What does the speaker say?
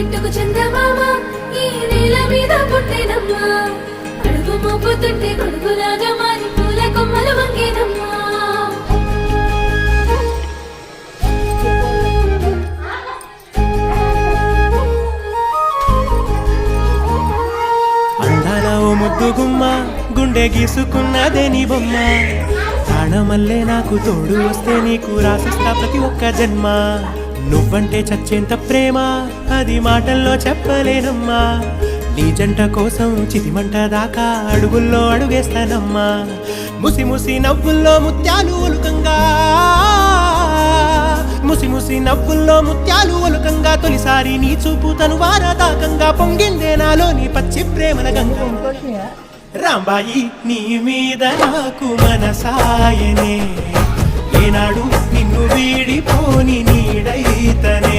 బిట్టుకు చందమామ ఈ నేల మీద పుట్టేనమ్మా అడుగు మోపుతుంటే కొడుకులాగా మారి పూల కొమ్మలు వంగేనమ్మా అందాల ఓ ముద్దు గుమ్మ గుండె గీసుకున్నదే నీ బొమ్మ ప్రాణమల్లే నాకు తోడు వస్తే నీకు రాసిస్తా ప్రతి ఒక్క జన్మ నువ్వంటే చచ్చేంత ప్రేమ అది మాటల్లో చెప్పలేనమ్మా నీ జంట కోసం చితిమంట దాకా అడుగుల్లో అడుగేస్తానమ్మా ముసి ముసి నవ్వుల్లో ముత్యాలు ఒలుకంగా ముసి ముసి నవ్వుల్లో ముత్యాలు ఒలుకంగా తొలిసారి నీ చూపు తను వారదాకంగా పొంగిందే నాలో నీ పచ్చి ప్రేమల గంగ రాంబాయి నీ మీద నాకు మనసాయనే ఏనాడు నిన్ను వీడిపోని నీడైతనే